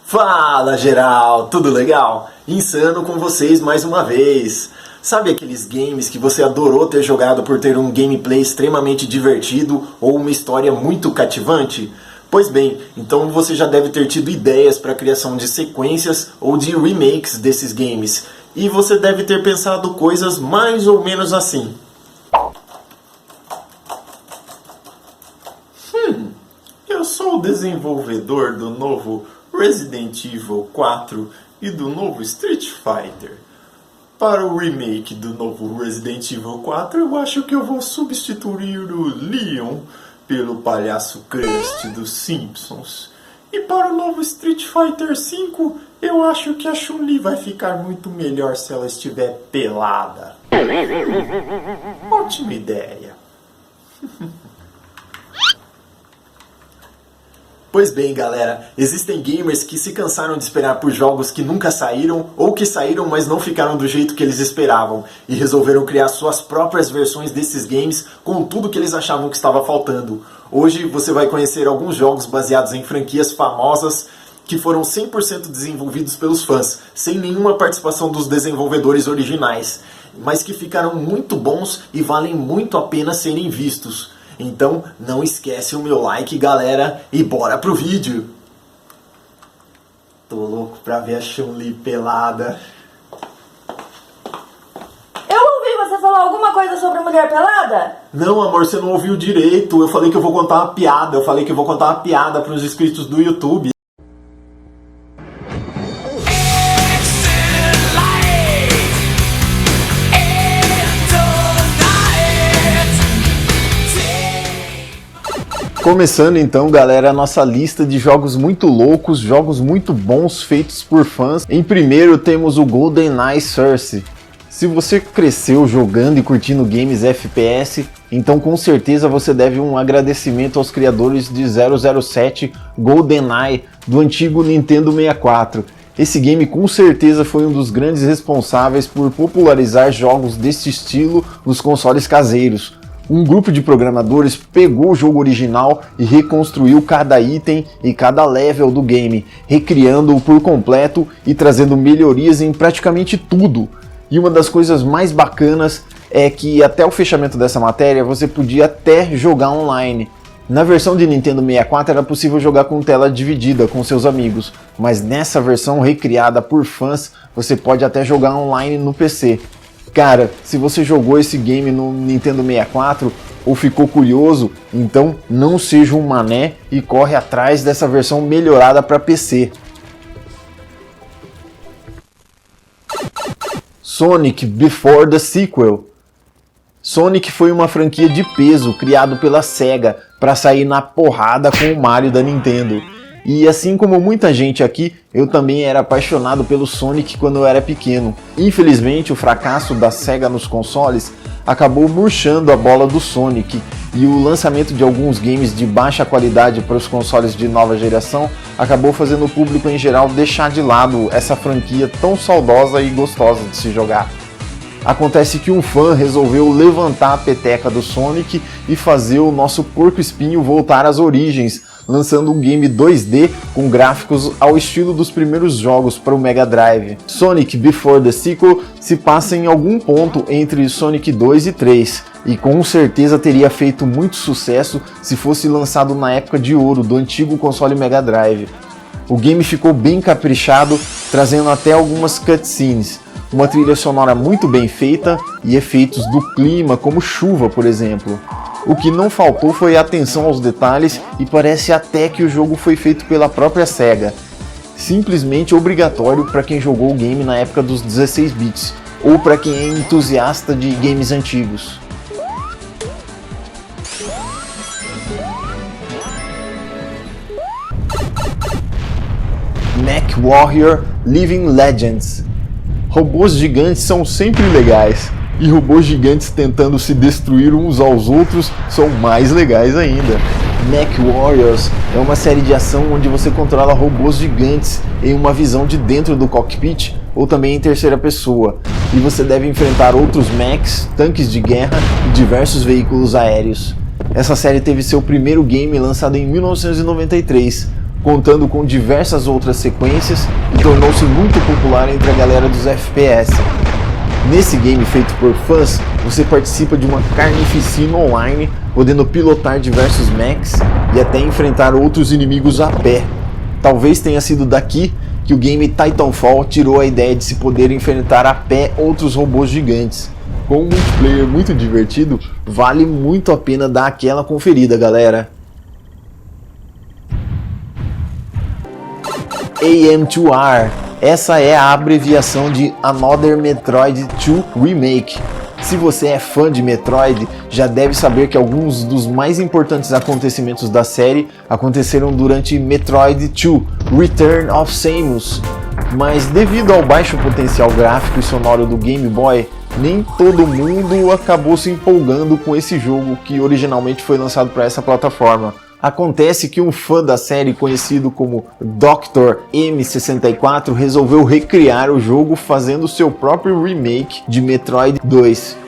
Fala geral, tudo legal? Insano com vocês mais uma vez. Sabe aqueles games que você adorou ter jogado por ter um gameplay extremamente divertido ou uma história muito cativante? Pois bem, então você já deve ter tido ideias para a criação de sequências ou de remakes desses games. E você deve ter pensado coisas mais ou menos assim. Eu sou o desenvolvedor do novo Resident Evil 4 e do novo Street Fighter. Para o remake do novo Resident Evil 4, eu acho que eu vou substituir o Leon pelo palhaço Krusty dos Simpsons. E para o novo Street Fighter 5, eu acho que a Chun-Li vai ficar muito melhor se ela estiver pelada. Ótima ideia. Pois bem, galera, existem gamers que se cansaram de esperar por jogos que nunca saíram ou que saíram, mas não ficaram do jeito que eles esperavam e resolveram criar suas próprias versões desses games com tudo que eles achavam que estava faltando. Hoje você vai conhecer alguns jogos baseados em franquias famosas que foram 100% desenvolvidos pelos fãs, sem nenhuma participação dos desenvolvedores originais, mas que ficaram muito bons e valem muito a pena serem vistos. Então, não esquece o meu like, galera, e bora pro vídeo! Tô louco pra ver a Chun-Li pelada. Eu ouvi você falar alguma coisa sobre mulher pelada? Não, amor, você não ouviu direito. Eu falei que eu vou contar uma piada. Eu falei que eu vou contar uma piada pros inscritos do YouTube. Começando então, galera, a nossa lista de jogos muito loucos, jogos muito bons feitos por fãs. Em primeiro temos o GoldenEye Source. Se você cresceu jogando e curtindo games FPS, então com certeza você deve um agradecimento aos criadores de 007 GoldenEye do antigo Nintendo 64. Esse game com certeza foi um dos grandes responsáveis por popularizar jogos desse estilo nos consoles caseiros. Um grupo de programadores pegou o jogo original e reconstruiu cada item e cada level do game, recriando-o por completo e trazendo melhorias em praticamente tudo. E uma das coisas mais bacanas é que até o fechamento dessa matéria você podia até jogar online. Na versão de Nintendo 64 era possível jogar com tela dividida com seus amigos, mas nessa versão recriada por fãs você pode até jogar online no PC. Cara, se você jogou esse game no Nintendo 64 ou ficou curioso, então não seja um mané e corre atrás dessa versão melhorada para PC. Sonic Before the Sequel. Sonic foi uma franquia de peso criado pela Sega para sair na porrada com o Mario da Nintendo. E assim como muita gente aqui, eu também era apaixonado pelo Sonic quando eu era pequeno. Infelizmente, o fracasso da Sega nos consoles acabou murchando a bola do Sonic, e o lançamento de alguns games de baixa qualidade para os consoles de nova geração acabou fazendo o público em geral deixar de lado essa franquia tão saudosa e gostosa de se jogar. Acontece que um fã resolveu levantar a peteca do Sonic e fazer o nosso porco-espinho voltar às origens, lançando um game 2D com gráficos ao estilo dos primeiros jogos para o Mega Drive. Sonic Before the Sequel se passa em algum ponto entre Sonic 2 e 3, e com certeza teria feito muito sucesso se fosse lançado na época de ouro do antigo console Mega Drive. O game ficou bem caprichado, trazendo até algumas cutscenes, uma trilha sonora muito bem feita e efeitos do clima, como chuva, por exemplo. O que não faltou foi atenção aos detalhes, e parece até que o jogo foi feito pela própria Sega. Simplesmente obrigatório para quem jogou o game na época dos 16 bits, ou para quem é entusiasta de games antigos. MechWarrior Living Legends. Robôs gigantes são sempre legais, e robôs gigantes tentando se destruir uns aos outros são mais legais ainda. MechWarriors é uma série de ação onde você controla robôs gigantes em uma visão de dentro do cockpit ou também em terceira pessoa, e você deve enfrentar outros mechs, tanques de guerra e diversos veículos aéreos. Essa série teve seu primeiro game lançado em 1993, contando com diversas outras sequências e tornou-se muito popular entre a galera dos FPS. Nesse game feito por fãs, você participa de uma carnificina online, podendo pilotar diversos mechs e até enfrentar outros inimigos a pé. Talvez tenha sido daqui que o game Titanfall tirou a ideia de se poder enfrentar a pé outros robôs gigantes. Com um multiplayer muito divertido, vale muito a pena dar aquela conferida, galera. AM2R, essa é a abreviação de Another Metroid 2 Remake. Se você é fã de Metroid, já deve saber que alguns dos mais importantes acontecimentos da série aconteceram durante Metroid 2 Return of Samus. Mas devido ao baixo potencial gráfico e sonoro do Game Boy, nem todo mundo acabou se empolgando com esse jogo que originalmente foi lançado para essa plataforma. Acontece que um fã da série conhecido como Dr. M64 resolveu recriar o jogo fazendo seu próprio remake de Metroid 2.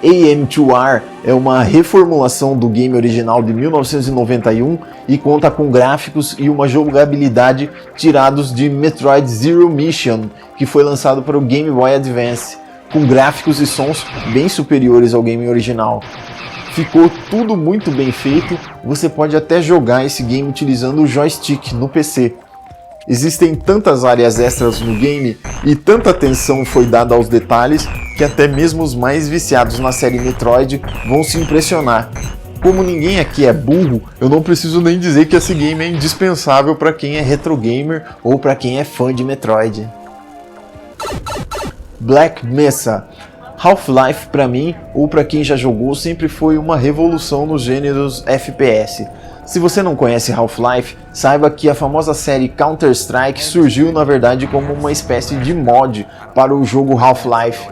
AM2R é uma reformulação do game original de 1991 e conta com gráficos e uma jogabilidade tirados de Metroid Zero Mission, que foi lançado para o Game Boy Advance, com gráficos e sons bem superiores ao game original. Ficou tudo muito bem feito, você pode até jogar esse game utilizando o joystick no PC. Existem tantas áreas extras no game e tanta atenção foi dada aos detalhes que até mesmo os mais viciados na série Metroid vão se impressionar. Como ninguém aqui é burro, eu não preciso nem dizer que esse game é indispensável para quem é retro gamer ou para quem é fã de Metroid. Black Mesa. Half-Life para mim, ou para quem já jogou, sempre foi uma revolução nos gêneros FPS. Se você não conhece Half-Life, saiba que a famosa série Counter-Strike surgiu na verdade como uma espécie de mod para o jogo Half-Life.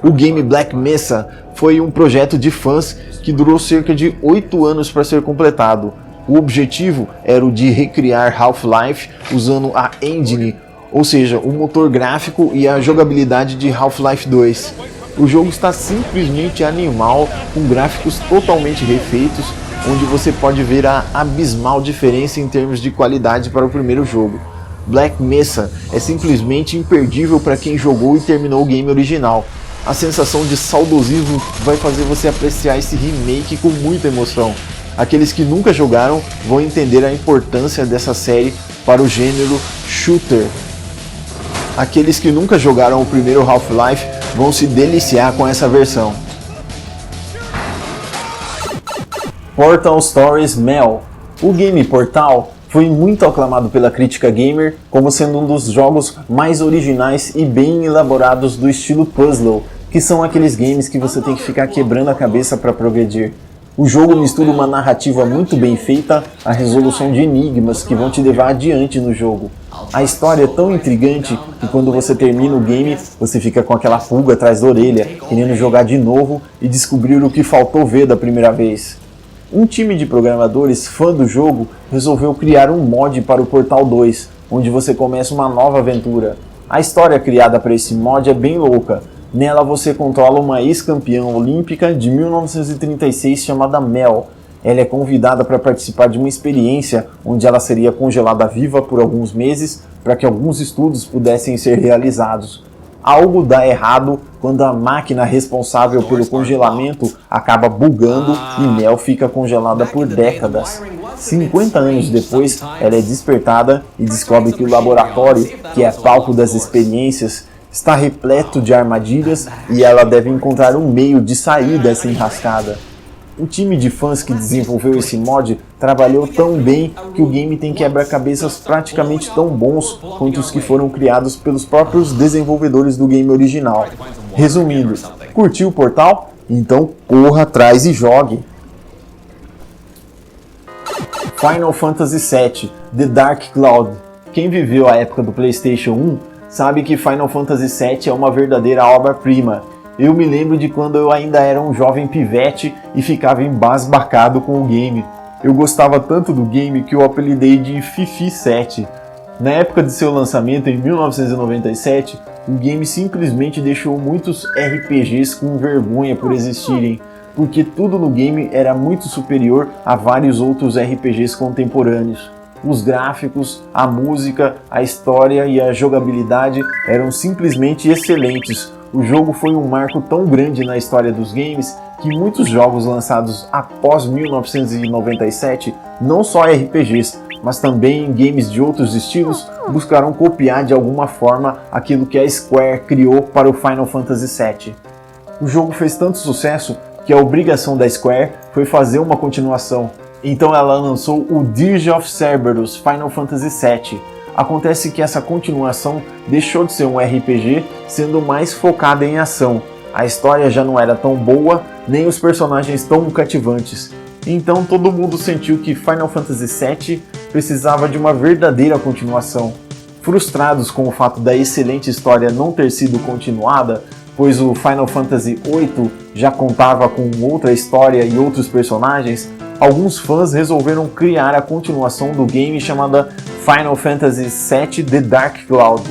O game Black Mesa foi um projeto de fãs que durou cerca de 8 anos para ser completado. O objetivo era o de recriar Half-Life usando a engine, ou seja, o motor gráfico e a jogabilidade de Half-Life 2. O jogo está simplesmente animal, com gráficos totalmente refeitos, onde você pode ver a abismal diferença em termos de qualidade para o primeiro jogo. Black Mesa é simplesmente imperdível para quem jogou e terminou o game original. A sensação de saudosismo vai fazer você apreciar esse remake com muita emoção. Aqueles que nunca jogaram vão entender a importância dessa série para o gênero shooter. Aqueles que nunca jogaram o primeiro Half-Life vão se deliciar com essa versão. Portal Stories Mel. O game Portal foi muito aclamado pela crítica gamer como sendo um dos jogos mais originais e bem elaborados do estilo puzzle, que são aqueles games que você tem que ficar quebrando a cabeça para progredir. O jogo mistura uma narrativa muito bem feita à resolução de enigmas que vão te levar adiante no jogo. A história é tão intrigante que quando você termina o game, você fica com aquela pulga atrás da orelha, querendo jogar de novo e descobrir o que faltou ver da primeira vez. Um time de programadores fã do jogo resolveu criar um mod para o Portal 2, onde você começa uma nova aventura. A história criada para esse mod é bem louca. Nela você controla uma ex-campeã olímpica de 1936 chamada Mel. Ela é convidada para participar de uma experiência onde ela seria congelada viva por alguns meses para que alguns estudos pudessem ser realizados. Algo dá errado quando a máquina responsável pelo congelamento acaba bugando e Mel fica congelada por décadas. 50 anos depois, ela é despertada e descobre que o laboratório, que é palco das experiências, está repleto de armadilhas e ela deve encontrar um meio de sair dessa enrascada. O time de fãs que desenvolveu esse mod trabalhou tão bem que o game tem quebra-cabeças praticamente tão bons quanto os que foram criados pelos próprios desenvolvedores do game original. Resumindo, curtiu o Portal? Então corra atrás e jogue! Final Fantasy VII The Dark Cloud. Quem viveu a época do PlayStation 1 sabe que Final Fantasy VII é uma verdadeira obra-prima. Eu me lembro de quando eu ainda era um jovem pivete e ficava embasbacado com o game. Eu gostava tanto do game que eu apelidei de Fifi 7. Na época de seu lançamento em 1997, o game simplesmente deixou muitos RPGs com vergonha por existirem, porque tudo no game era muito superior a vários outros RPGs contemporâneos. Os gráficos, a música, a história e a jogabilidade eram simplesmente excelentes. O jogo foi um marco tão grande na história dos games que muitos jogos lançados após 1997, não só RPGs, mas também games de outros estilos, buscaram copiar de alguma forma aquilo que a Square criou para o Final Fantasy VII. O jogo fez tanto sucesso que a obrigação da Square foi fazer uma continuação. Então ela lançou o Dirge of Cerberus Final Fantasy VII. Acontece que essa continuação deixou de ser um RPG, sendo mais focada em ação. A história já não era tão boa, nem os personagens tão cativantes. Então todo mundo sentiu que Final Fantasy VII precisava de uma verdadeira continuação. Frustrados com o fato da excelente história não ter sido continuada, pois o Final Fantasy VIII já contava com outra história e outros personagens, alguns fãs resolveram criar a continuação do game chamada Final Fantasy VII The Dark Cloud.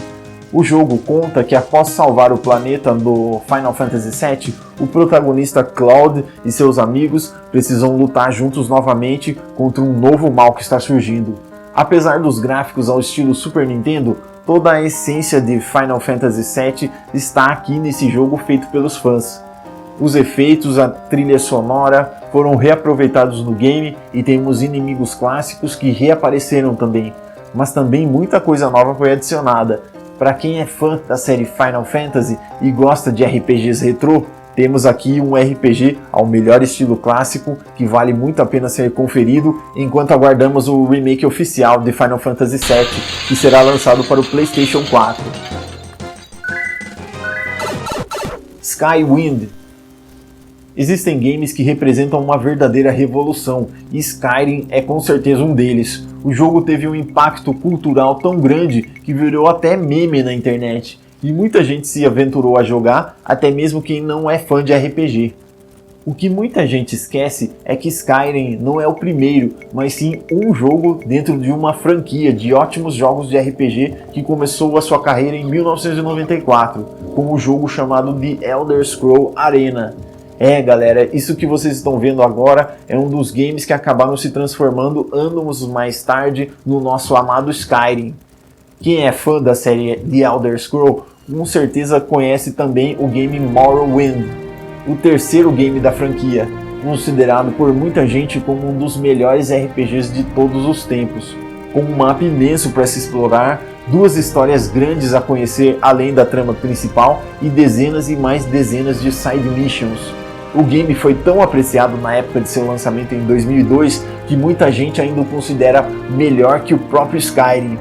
O jogo conta que após salvar o planeta do Final Fantasy VII, o protagonista Cloud e seus amigos precisam lutar juntos novamente contra um novo mal que está surgindo. Apesar dos gráficos ao estilo Super Nintendo, toda a essência de Final Fantasy VII está aqui nesse jogo feito pelos fãs. Os efeitos, a trilha sonora foram reaproveitados no game e temos inimigos clássicos que reapareceram também, mas também muita coisa nova foi adicionada. Para quem é fã da série Final Fantasy e gosta de RPGs retrô, temos aqui um RPG ao melhor estilo clássico que vale muito a pena ser conferido enquanto aguardamos o remake oficial de Final Fantasy VII, que será lançado para o PlayStation 4. Skywind. Existem games que representam uma verdadeira revolução, e Skyrim é com certeza um deles. O jogo teve um impacto cultural tão grande que virou até meme na internet, e muita gente se aventurou a jogar, até mesmo quem não é fã de RPG. O que muita gente esquece é que Skyrim não é o primeiro, mas sim um jogo dentro de uma franquia de ótimos jogos de RPG que começou a sua carreira em 1994, com o jogo chamado The Elder Scrolls Arena. Galera, isso que vocês estão vendo agora é um dos games que acabaram se transformando anos mais tarde no nosso amado Skyrim. Quem é fã da série The Elder Scrolls com certeza conhece também o game Morrowind, o terceiro game da franquia, considerado por muita gente como um dos melhores RPGs de todos os tempos, com um mapa imenso para se explorar, duas histórias grandes a conhecer além da trama principal e dezenas e mais dezenas de side missions. O game foi tão apreciado na época de seu lançamento em 2002 que muita gente ainda o considera melhor que o próprio Skyrim.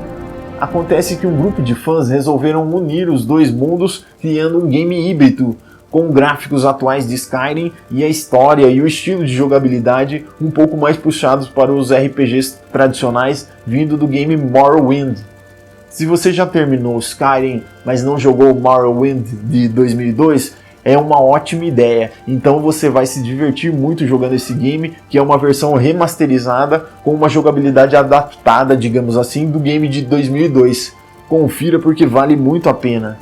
Acontece que um grupo de fãs resolveram unir os dois mundos criando um game híbrido, com gráficos atuais de Skyrim e a história e o estilo de jogabilidade um pouco mais puxados para os RPGs tradicionais vindo do game Morrowind. Se você já terminou Skyrim, mas não jogou Morrowind de 2002, é uma ótima ideia, então você vai se divertir muito jogando esse game, que é uma versão remasterizada com uma jogabilidade adaptada, digamos assim, do game de 2002. Confira porque vale muito a pena.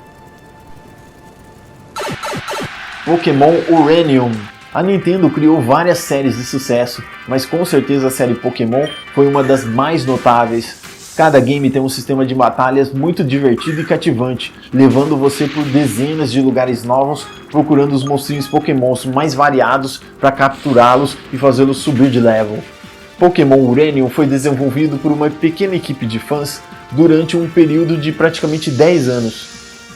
Pokémon Uranium. A Nintendo criou várias séries de sucesso, mas com certeza a série Pokémon foi uma das mais notáveis. Cada game tem um sistema de batalhas muito divertido e cativante, levando você por dezenas de lugares novos, procurando os monstrinhos Pokémons mais variados para capturá-los e fazê-los subir de level. Pokémon Uranium foi desenvolvido por uma pequena equipe de fãs durante um período de praticamente 10 anos.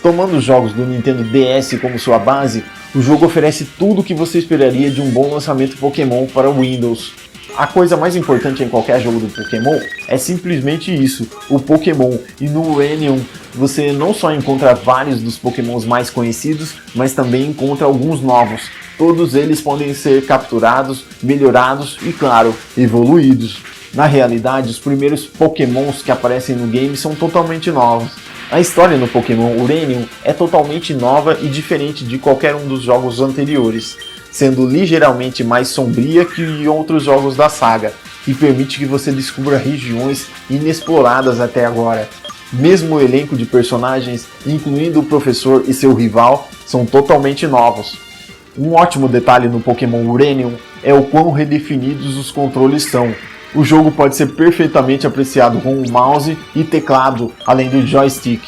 Tomando os jogos do Nintendo DS como sua base, o jogo oferece tudo o que você esperaria de um bom lançamento Pokémon para o Windows. A coisa mais importante em qualquer jogo do Pokémon é simplesmente isso, o Pokémon. E no Uranium você não só encontra vários dos Pokémons mais conhecidos, mas também encontra alguns novos. Todos eles podem ser capturados, melhorados e, claro, evoluídos. Na realidade, os primeiros Pokémons que aparecem no game são totalmente novos. A história no Pokémon Uranium é totalmente nova e diferente de qualquer um dos jogos anteriores, sendo ligeiramente mais sombria que outros jogos da saga, e permite que você descubra regiões inexploradas até agora. Mesmo o elenco de personagens, incluindo o professor e seu rival, são totalmente novos. Um ótimo detalhe no Pokémon Uranium é o quão redefinidos os controles são. O jogo pode ser perfeitamente apreciado com o mouse e teclado, além do joystick.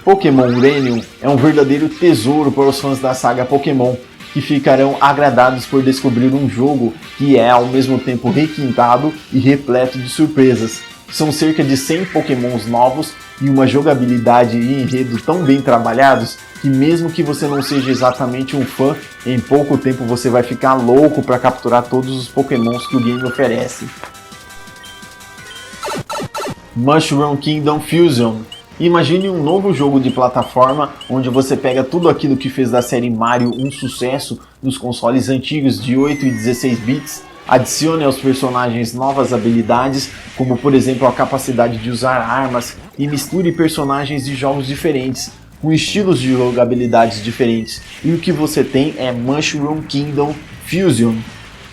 Pokémon Uranium é um verdadeiro tesouro para os fãs da saga Pokémon, que ficarão agradados por descobrir um jogo que é ao mesmo tempo requintado e repleto de surpresas. São cerca de 100 Pokémons novos e uma jogabilidade e enredo tão bem trabalhados que mesmo que você não seja exatamente um fã, em pouco tempo você vai ficar louco para capturar todos os Pokémons que o game oferece. Mushroom Kingdom Fusion. Imagine um novo jogo de plataforma onde você pega tudo aquilo que fez da série Mario um sucesso nos consoles antigos de 8 e 16 bits, adicione aos personagens novas habilidades, como por exemplo a capacidade de usar armas, e misture personagens de jogos diferentes, com estilos de jogabilidades diferentes, e o que você tem é Mushroom Kingdom Fusion.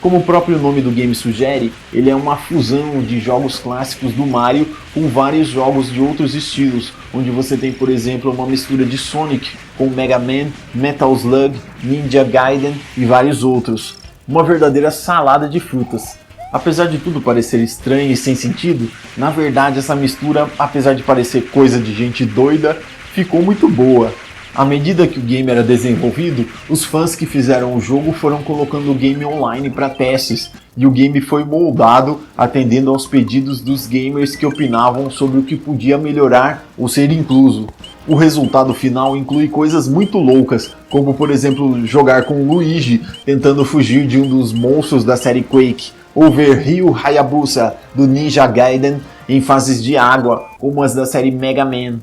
Como o próprio nome do game sugere, ele é uma fusão de jogos clássicos do Mario com vários jogos de outros estilos, onde você tem, por exemplo, uma mistura de Sonic com Mega Man, Metal Slug, Ninja Gaiden e vários outros. Uma verdadeira salada de frutas. Apesar de tudo parecer estranho e sem sentido, na verdade essa mistura, apesar de parecer coisa de gente doida, ficou muito boa. À medida que o game era desenvolvido, os fãs que fizeram o jogo foram colocando o game online para testes, e o game foi moldado atendendo aos pedidos dos gamers que opinavam sobre o que podia melhorar ou ser incluso. O resultado final inclui coisas muito loucas, como por exemplo jogar com o Luigi tentando fugir de um dos monstros da série Quake, ou ver Ryu Hayabusa do Ninja Gaiden em fases de água, como as da série Mega Man.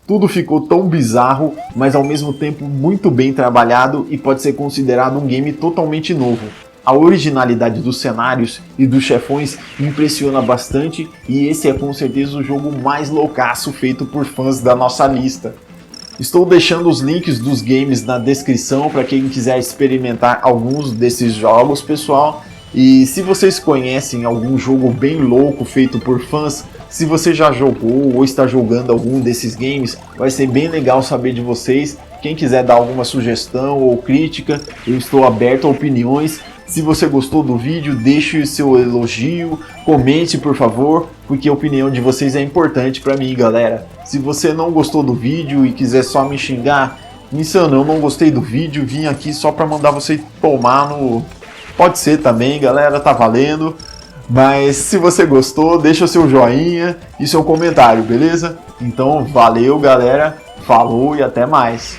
Tudo ficou tão bizarro, mas ao mesmo tempo muito bem trabalhado e pode ser considerado um game totalmente novo. A originalidade dos cenários e dos chefões impressiona bastante e esse é com certeza o jogo mais loucaço feito por fãs da nossa lista. Estou deixando os links dos games na descrição para quem quiser experimentar alguns desses jogos, pessoal. E se vocês conhecem algum jogo bem louco feito por fãs, se você já jogou ou está jogando algum desses games, vai ser bem legal saber de vocês. Quem quiser dar alguma sugestão ou crítica, eu estou aberto a opiniões. Se você gostou do vídeo, deixe o seu elogio, comente por favor, porque a opinião de vocês é importante para mim, galera. Se você não gostou do vídeo e quiser só me xingar, insano, eu não gostei do vídeo, vim aqui só para mandar você tomar no... Pode ser também, galera, tá valendo. Mas se você gostou, deixa o seu joinha e seu comentário, beleza? Então, valeu, galera. Falou e até mais.